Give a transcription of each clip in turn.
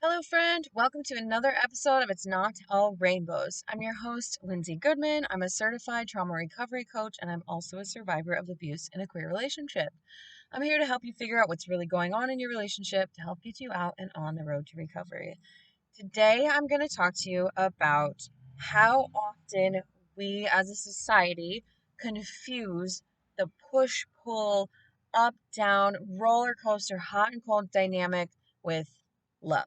Hello, friend. Welcome to another episode of It's Not All Rainbows. I'm your host, Lindsay Goodman. I'm a certified trauma recovery coach, and I'm also a survivor of abuse in a queer relationship. I'm here to help you figure out what's really going on in your relationship to help get you out and on the road to recovery. Today, I'm going to talk to you about how often we as a society confuse the push pull, up down, roller coaster, hot and cold dynamic with love,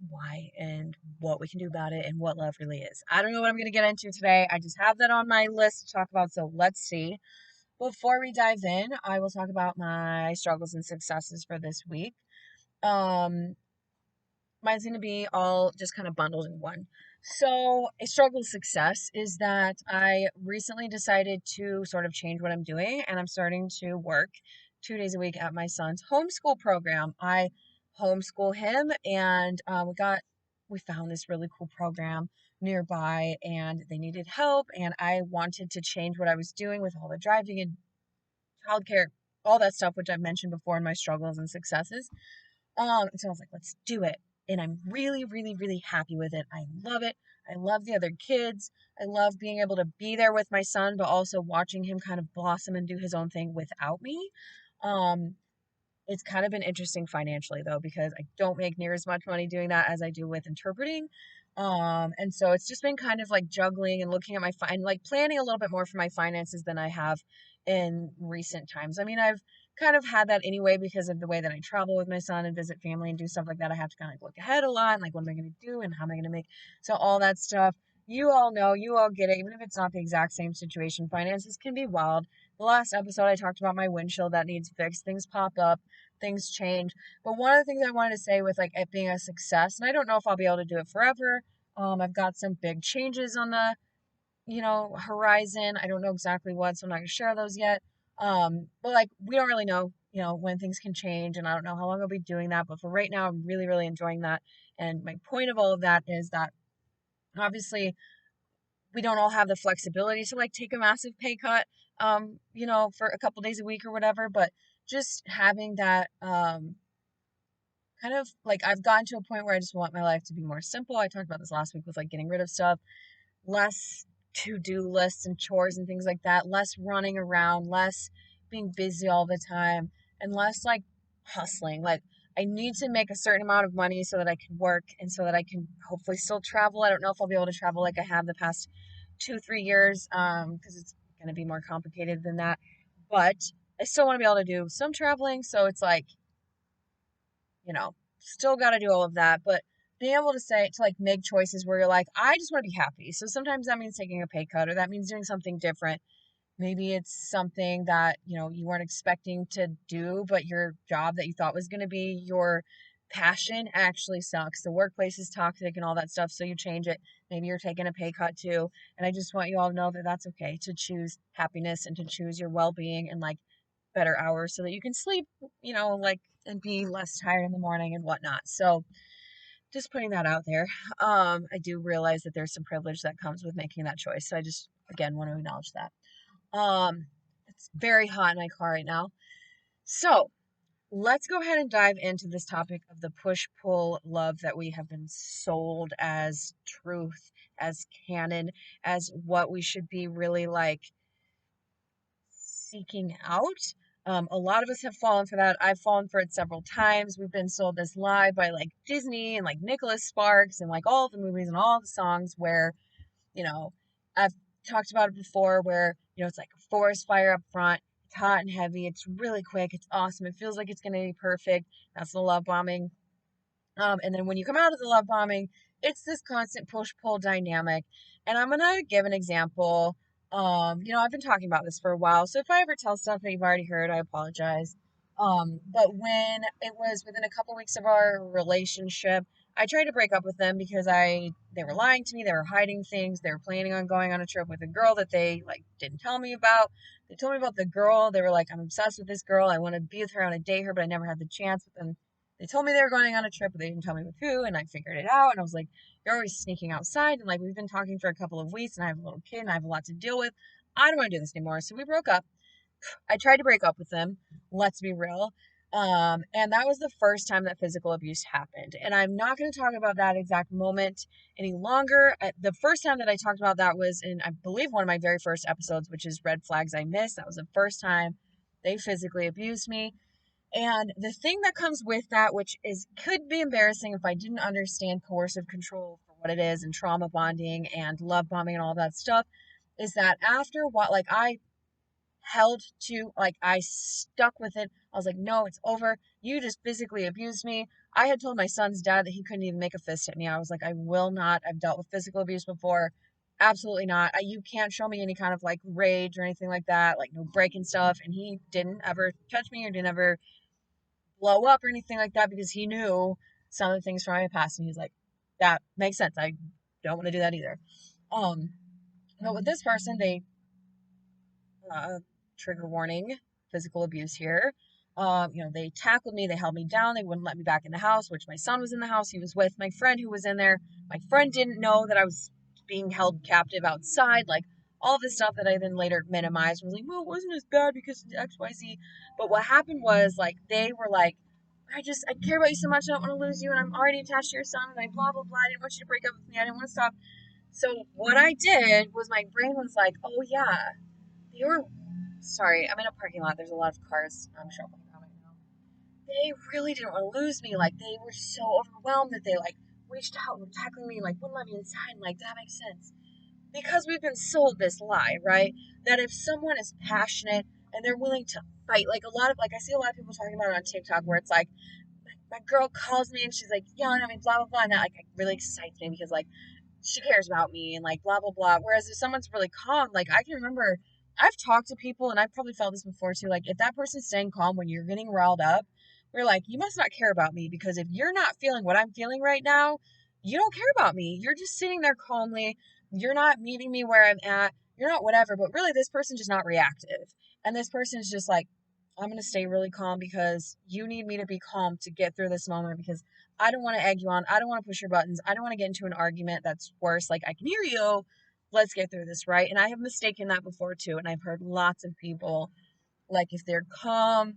why and what we can do about it and what love really is. I don't know what I'm going to get into today. I just have that on my list to talk about, so let's see. Before we dive in, I will talk about my struggles and successes for this week. Um, Mine's going to be all just kind of bundled in one. So, a struggle success is that I recently decided to sort of change what I'm doing, and I'm starting to work 2 days a week at my son's homeschool program. I homeschool him, and we found this really cool program nearby, and they needed help, and I wanted to change what I was doing with all the driving and childcare, all that stuff, which I've mentioned before in my struggles and successes. So I was like, let's do it. And I'm really, really, really happy with it. I love it. I love the other kids. I love being able to be there with my son, but also watching him kind of blossom and do his own thing without me. Um, it's kind of been interesting financially though, because I don't make near as much money doing that as I do with interpreting. And so it's just been kind of like juggling and looking at like planning a little bit more for my finances than I have in recent times. I mean, I've kind of had that anyway because of the way that I travel with my son and visit family and do stuff like that. I have to kind of look ahead a lot and like, what am I going to do and how am I going to make, so all that stuff. You all know, you all get it, even if it's not the exact same situation. Finances can be wild. The last episode, I talked about my windshield that needs fixed. Things pop up, things change. But one of the things I wanted to say with like it being a success, and I don't know if I'll be able to do it forever. I've got some big changes on the, horizon. I don't know exactly what, so I'm not gonna share those yet. But like we don't really know, when things can change, and I don't know how long I'll be doing that. But for right now, I'm really, really enjoying that. And my point of all of that is that obviously we don't all have the flexibility to like take a massive pay cut, for a couple days a week or whatever. But just having that, kind of like I've gotten to a point where I just want my life to be more simple. I talked about this last week with like getting rid of stuff, less to-do lists and chores and things like that, less running around, less being busy all the time, and less like hustling. Like I need to make a certain amount of money so that I can work and so that I can hopefully still travel. I don't know if I'll be able to travel like I have the past 2, 3 years, because it's going to be more complicated than that. But I still want to be able to do some traveling. So it's like, still got to do all of that, but being able to say, to like make choices where you're like, I just want to be happy. So sometimes that means taking a pay cut or that means doing something different. Maybe it's something that, you weren't expecting to do, but your job that you thought was going to be your passion actually sucks. The workplace is toxic and all that stuff. So you change it. Maybe you're taking a pay cut too. And I just want you all to know that that's okay to choose happiness and to choose your well being and like better hours so that you can sleep, like and be less tired in the morning and whatnot. So just putting that out there. I do realize that there's some privilege that comes with making that choice. So I just again want to acknowledge that. It's very hot in my car right now. So let's go ahead and dive into this topic of the push pull love that we have been sold as truth, as canon, as what we should be really like seeking out. A lot of us have fallen for that. I've fallen for it several times. We've been sold this lie by like Disney and like Nicholas Sparks and like all the movies and all the songs where, you know, I've talked about it before where, it's like a forest fire up front. It's hot and heavy. It's really quick. It's awesome. It feels like it's going to be perfect. That's the love bombing. And then when you come out of the love bombing, it's this constant push pull dynamic. And I'm gonna give an example. I've been talking about this for a while, so if I ever tell stuff that you've already heard, I apologize. But when it was within a couple weeks of our relationship, I tried to break up with them because they were lying to me, they were hiding things, they were planning on going on a trip with a girl that they like didn't tell me about. They told me about the girl. They were like, I'm obsessed with this girl. I want to be with her, I want to date her, but I never had the chance. But then they told me they were going on a trip, but they didn't tell me with who, and I figured it out, and I was like, you're always sneaking outside, and like, we've been talking for a couple of weeks, and I have a little kid, and I have a lot to deal with. I don't want to do this anymore, so we broke up. I tried to break up with them, let's be real. And that was the first time that physical abuse happened. And I'm not going to talk about that exact moment any longer. The first time that I talked about that was in, I believe, one of my very first episodes, which is Red Flags I Missed. That was the first time they physically abused me. And the thing that comes with that, which is could be embarrassing if I didn't understand coercive control for what it is and trauma bonding and love bombing and all that stuff, is that after what, like, I held to, like, I stuck with it. I was like, no, it's over. You just physically abused me. I had told my son's dad that he couldn't even make a fist at me. I was like, I will not. I've dealt with physical abuse before. Absolutely not. You can't show me any kind of like rage or anything like that, like no breaking stuff. And he didn't ever touch me or didn't ever blow up or anything like that because he knew some of the things from my past. And he's like, that makes sense. I don't want to do that either. Um, but with this person, they uh, trigger warning, physical abuse here. They tackled me, they held me down, they wouldn't let me back in the house, which my son was in the house. He was with my friend who was in there. My friend didn't know that I was being held captive outside, like all this stuff that I then later minimized. I was like, well, it wasn't as bad because of XYZ. But what happened was, like, they were like, I care about you so much, I don't want to lose you, and I'm already attached to your son, and I blah, blah, blah. I didn't want you to break up with me, I didn't want to stop. So what I did was my brain was like, oh yeah, they were sorry, I'm in a parking lot. There's a lot of cars shuffling around right now. They really didn't want to lose me. Like, they were so overwhelmed that they, like, reached out and were tackling me, like, wouldn't let me inside. Like, that makes sense. Because we've been sold this lie, right? That if someone is passionate and they're willing to fight, like, I see a lot of people talking about it on TikTok where it's like, my girl calls me and she's like yelling at me, blah, blah, blah. And that, like, really excites me because, like, she cares about me and like blah blah blah. Whereas if someone's really calm, like I can remember I've talked to people and I've probably felt this before too. Like if that person's staying calm when you're getting riled up, we're like, you must not care about me because if you're not feeling what I'm feeling right now, you don't care about me. You're just sitting there calmly. You're not meeting me where I'm at. You're not whatever. But really, this person's just not reactive. And this person is just like, I'm going to stay really calm because you need me to be calm to get through this moment because I don't want to egg you on. I don't want to push your buttons. I don't want to get into an argument that's worse. Like, I can hear you. Let's get through this, right? And I have mistaken that before too. And I've heard lots of people, like, if they're calm,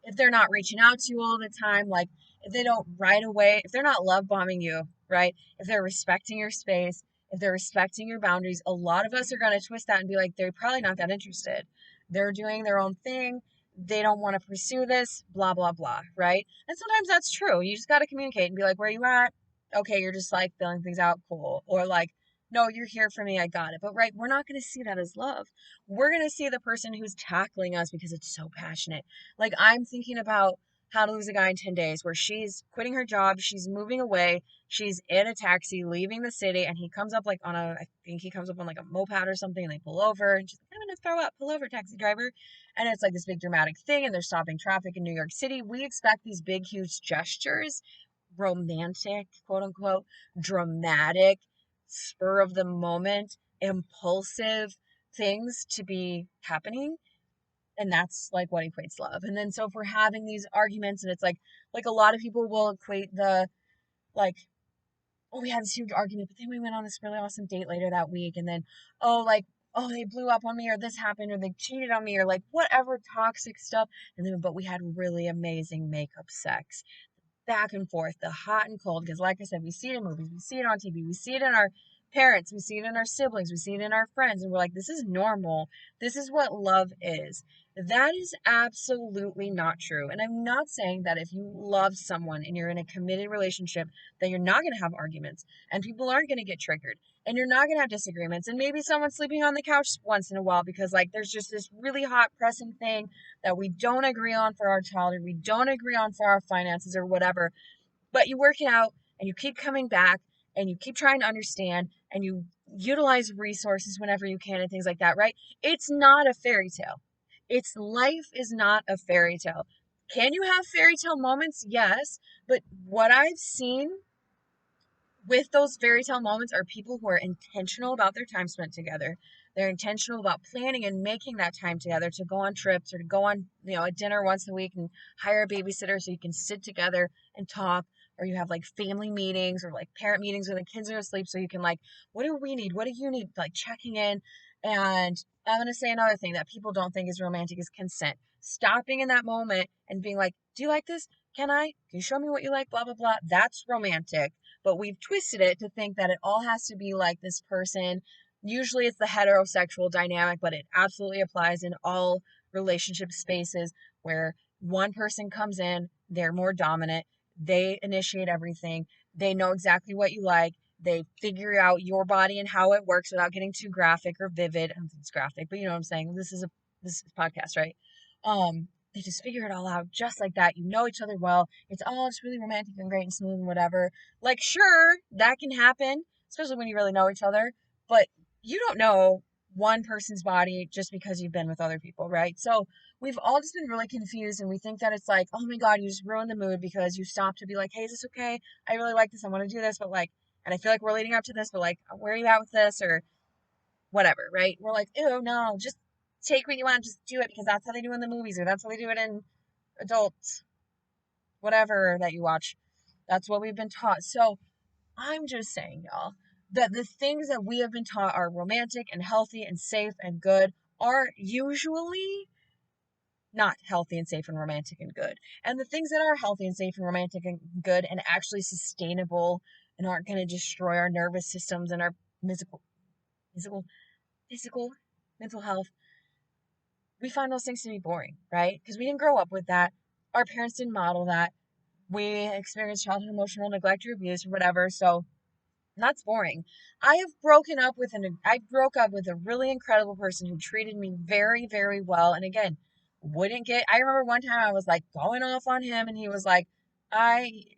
if they're not reaching out to you all the time, like, if they don't right away, if they're not love bombing you, right? If they're respecting your space, if they're respecting your boundaries, a lot of us are going to twist that and be like, they're probably not that interested. They're doing their own thing. They don't want to pursue this, blah, blah, blah, right? And sometimes that's true. You just got to communicate and be like, where you at? Okay, you're just like filling things out, cool. Or like, no, you're here for me, I got it. But right, we're not going to see that as love. We're going to see the person who's tackling us because it's so passionate. Like, I'm thinking about How to Lose a Guy in 10 Days, where she's quitting her job, she's moving away, she's in a taxi, leaving the city, and he comes up like I think he comes up on like a moped or something, and they pull over, and she's like, I'm gonna throw up, pull over, taxi driver. And it's like this big dramatic thing, and they're stopping traffic in New York City. We expect these big, huge gestures, romantic, quote unquote, dramatic, spur of the moment, impulsive things to be happening, and that's like what equates love. And then so if we're having these arguments and it's like a lot of people will equate the like, oh, we had this huge argument, but then we went on this really awesome date later that week, and then oh, like, oh, they blew up on me, or this happened, or they cheated on me, or like whatever toxic stuff, and then but we had really amazing makeup sex, back and forth, the hot and cold. Because, like I said, we see it in movies, we see it on TV, we see it in our parents, we see it in our siblings, we see it in our friends, and we're like, this is normal. This is what love is. That is absolutely not true. And I'm not saying that if you love someone and you're in a committed relationship, that you're not going to have arguments and people aren't going to get triggered and you're not going to have disagreements. And maybe someone's sleeping on the couch once in a while because, like, there's just this really hot pressing thing that we don't agree on for our child, or we don't agree on for our finances or whatever. But you work it out and you keep coming back and you keep trying to understand and you utilize resources whenever you can and things like that, right? It's not a fairy tale. It's life is not a fairy tale. Can you have fairy tale moments? Yes. But what I've seen with those fairy tale moments are people who are intentional about their time spent together. They're intentional about planning and making that time together to go on trips or to go on, a dinner once a week and hire a babysitter so you can sit together and talk. Or you have like family meetings or like parent meetings when the kids are asleep so you can, like, what do we need? What do you need? Like checking in And I'm going to say another thing that people don't think is romantic is consent. Stopping in that moment and being like, do you like this? Can you show me what you like? Blah, blah, blah. That's romantic. But we've twisted it to think that it all has to be like this person. Usually it's the heterosexual dynamic, but it absolutely applies in all relationship spaces where one person comes in, they're more dominant, they initiate everything, they know exactly what you like, they figure out your body and how it works without getting too graphic or vivid. I don't think it's graphic, but you know what I'm saying. This is a podcast, right? They just figure it all out just like that. You know each other well. It's really romantic and great and smooth and whatever. Like, sure, that can happen, especially when you really know each other, but you don't know one person's body just because you've been with other people, right? So we've all just been really confused, and we think that it's like, oh my God, you just ruined the mood because you stopped to be like, hey, is this okay? I really like this. I want to do this, but like, and I feel like we're leading up to this, but like, where are you at with this or whatever, right? We're like, ew, no, just take what you want, just do it because that's how they do in the movies or that's how they do it in adult whatever that you watch. That's what we've been taught. So I'm just saying, y'all, that the things that we have been taught are romantic and healthy and safe and good are usually not healthy and safe and romantic and good. And the things that are healthy and safe and romantic and good and actually sustainable and aren't going to destroy our nervous systems and our physical, physical, physical, mental health, we find those things to be boring, right? Because we didn't grow up with that. Our parents didn't model that. We experienced childhood emotional neglect or abuse or whatever. So that's boring. I broke up with a really incredible person who treated me very, very well. And again, I remember one time I was like going off on him and he was like,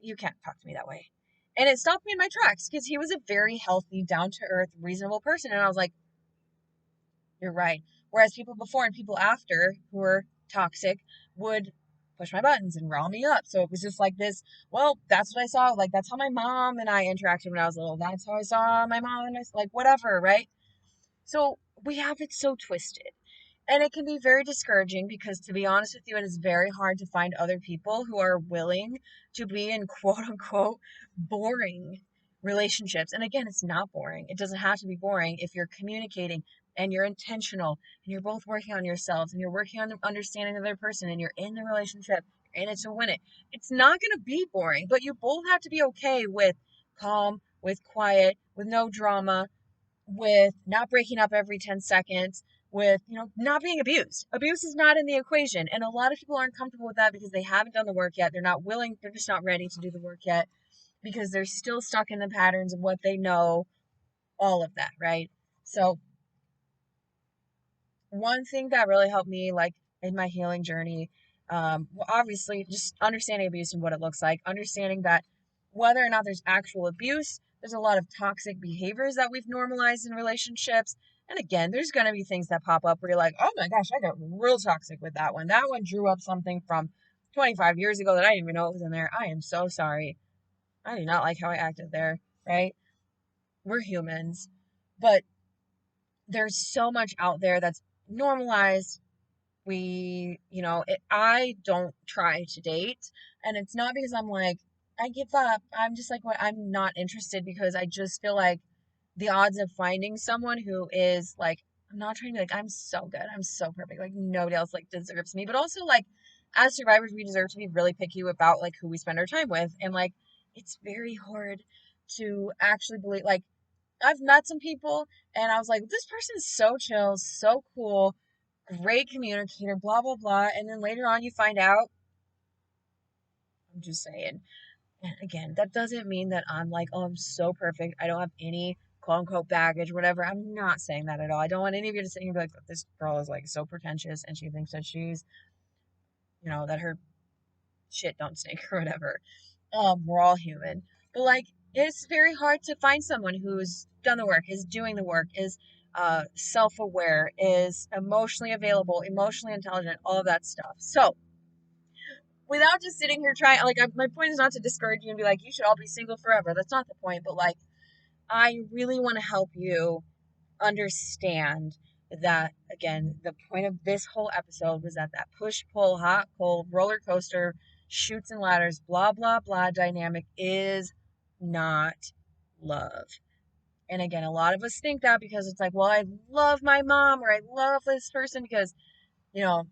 you can't talk to me that way. And it stopped me in my tracks because he was a very healthy, down to earth, reasonable person. And I was like, you're right. Whereas people before and people after who were toxic would push my buttons and rile me up. So it was just like this, well, that's what I saw. Like, that's how my mom and I interacted when I was little. That's how I saw my mom and I, like, whatever, right? So we have it so twisted. And it can be very discouraging because, to be honest with you, it is very hard to find other people who are willing to be in quote unquote boring relationships. And again, it's not boring. It doesn't have to be boring if you're communicating and you're intentional and you're both working on yourselves and you're working on the understanding of the other person and you're in the relationship, you're in it to win it. It's not going to be boring, but you both have to be okay with calm, with quiet, with no drama, with not breaking up every 10 seconds, with, not being abused. Abuse is not in the equation. And a lot of people aren't comfortable with that because they haven't done the work yet. They're not willing, they're just not ready to do the work yet because they're still stuck in the patterns of what they know, all of that, right? So, one thing that really helped me, like in my healing journey, well, obviously, just understanding abuse and what it looks like, understanding that whether or not there's actual abuse, there's a lot of toxic behaviors that we've normalized in relationships. And again, there's going to be things that pop up where you're like, oh my gosh, I got real toxic with that one. That one drew up something from 25 years ago that I didn't even know it was in there. I am so sorry. I do not like how I acted there, right? We're humans. But there's so much out there that's normalized. I don't try to date, and it's not because I'm like, I give up. I'm just like, what? I'm not interested because I just feel like the odds of finding someone who is like, I'm not trying to be like, I'm so good, I'm so perfect, like nobody else like deserves me, but also like, as survivors, we deserve to be really picky about like who we spend our time with, and like, it's very hard to actually believe, like, I've met some people and I was like, this person's so chill, so cool, great communicator, blah, blah, blah. And then later on, you find out, I'm just saying. And again, that doesn't mean that I'm like, oh, I'm so perfect. I don't have any quote unquote baggage, whatever. I'm not saying that at all. I don't want any of you to sit here and be like, this girl is like so pretentious and she thinks that she's, that her shit don't stink or whatever. We're all human. But like, it's very hard to find someone who's done the work, is doing the work, is self-aware, is emotionally available, emotionally intelligent, all of that stuff. So without just sitting here trying, like, my point is not to discourage you and be like, you should all be single forever. That's not the point. But like, I really want to help you understand that, again, the point of this whole episode was that push pull, hot cold, roller coaster, shoots and ladders, blah blah blah dynamic is not love. And again, a lot of us think that because it's like, well, I love my mom or I love this person because, you know,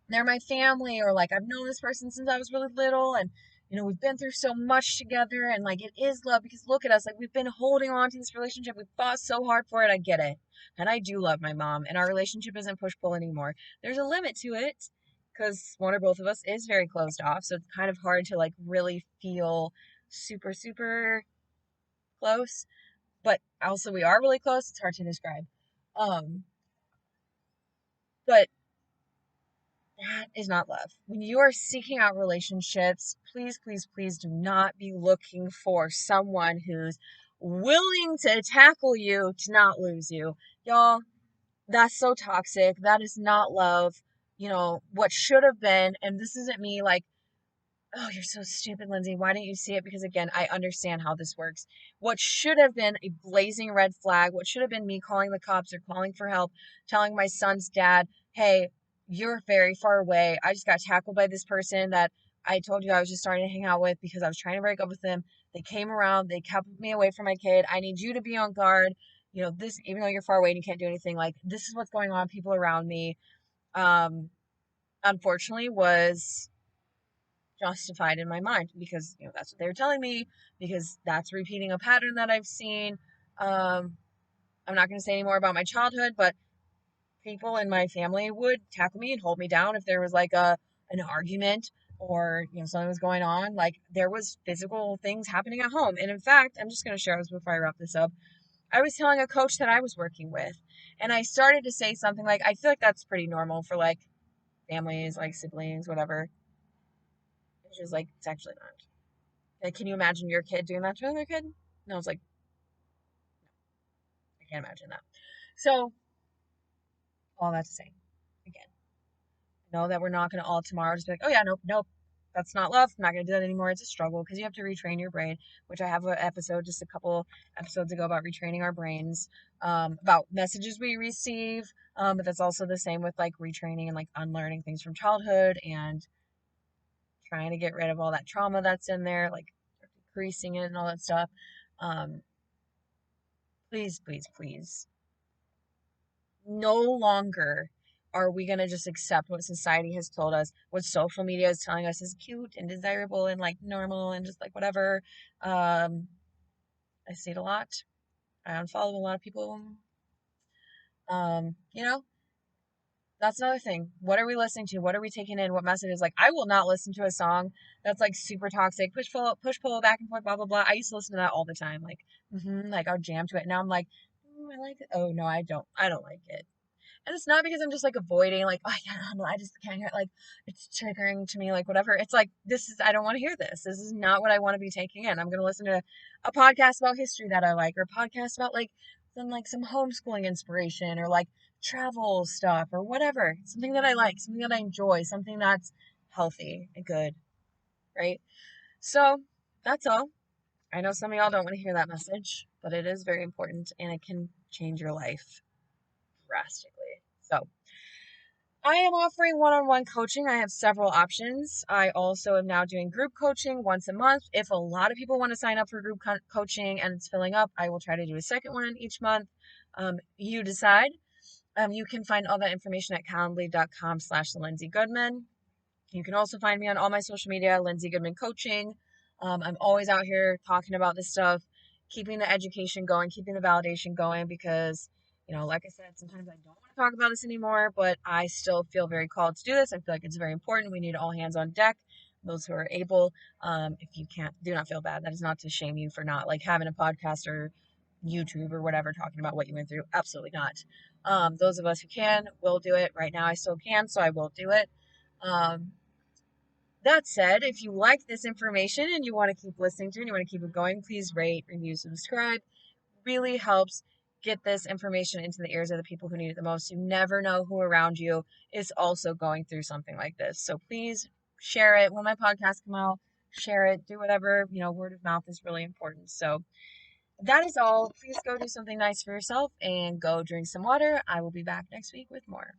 they're my family, or like I've known this person since I was really little, and we've been through so much together, and like it is love because look at us, like we've been holding on to this relationship. We fought so hard for it. I get it. And I do love my mom, and our relationship isn't push pull anymore. There's a limit to it because one or both of us is very closed off, so it's kind of hard to like really feel super super close, but also we are really close. It's hard to describe. Um, but that is not love. When you are seeking out relationships, please, please, please do not be looking for someone who's willing to tackle you to not lose you. Y'all, that's so toxic. That is not love. What should have been, and this isn't me like, oh, you're so stupid, Lindsay. Why didn't you see it? Because again, I understand how this works. What should have been a blazing red flag, what should have been me calling the cops or calling for help, telling my son's dad, hey, you're very far away. I just got tackled by this person that I told you I was just starting to hang out with because I was trying to break up with them. They came around, they kept me away from my kid. I need you to be on guard. This, even though you're far away and you can't do anything, like this is what's going on, people around me. Um, Unfortunately was justified in my mind because that's what they were telling me, because that's repeating a pattern that I've seen. I'm not going to say any more about my childhood, but people in my family would tackle me and hold me down if there was like an argument, or something was going on, like there was physical things happening at home. And in fact, I'm just going to share this before I wrap this up. I was telling a coach that I was working with, and I started to say something like, I feel like that's pretty normal for like families, like siblings, whatever. And she was like, it's actually not. Like, can you imagine your kid doing that to another kid? And I was like, I can't imagine that. So, all that to say, again, know that we're not going to all tomorrow just be like, oh yeah, nope, nope, that's not love. I'm not going to do that anymore. It's a struggle because you have to retrain your brain, which I have an episode just a couple episodes ago about retraining our brains, about messages we receive. But that's also the same with like retraining and like unlearning things from childhood and trying to get rid of all that trauma that's in there, like decreasing it and all that stuff. Um, Please, please, please. No longer are we going to just accept what society has told us, what social media is telling us is cute and desirable and like normal and just like whatever. I see it a lot. I unfollow a lot of people. Um, you know, that's another thing. What are we listening to? What are we taking in? What messages? Like, I will not listen to a song that's like super toxic, push pull, back and forth, blah blah blah. I used to listen to that all the time. Like I'll jam to it. Now I'm like, I like it. Oh no, I don't. I don't like it. And it's not because I'm just like avoiding, like, oh, yeah, no, I just can't hear it. Like, it's triggering to me, like, whatever. It's like, I don't want to hear this. This is not what I want to be taking in. I'm going to listen to a podcast about history that I like, or a podcast about some homeschooling inspiration, or like travel stuff, or whatever. Something that I like, something that I enjoy, something that's healthy and good, right? So that's all. I know some of y'all don't want to hear that message, but it is very important and it can change your life drastically. So, I am offering one-on-one coaching. I have several options. I also am now doing group coaching once a month. If a lot of people want to sign up for group coaching and it's filling up, I will try to do a second one each month. You decide. You can find all that information at calendly.com/Lindsay Goodman. You can also find me on all my social media, Lindsay Goodman Coaching. I'm always out here talking about this stuff, keeping the education going, keeping the validation going, because, like I said, sometimes I don't want to talk about this anymore, but I still feel very called to do this. I feel like it's very important. We need all hands on deck, those who are able. If you can't, do not feel bad. That is not to shame you for not like having a podcast or YouTube or whatever talking about what you went through. Absolutely not. Those of us who can will do it. Right now I still can, so I will do it. Um, that said, if you like this information and you want to keep listening to it and you want to keep it going, please rate, review, subscribe. Really helps get this information into the ears of the people who need it the most. You never know who around you is also going through something like this. So please share it. When my podcasts come out, share it, do whatever. Word of mouth is really important. So that is all. Please go do something nice for yourself and go drink some water. I will be back next week with more.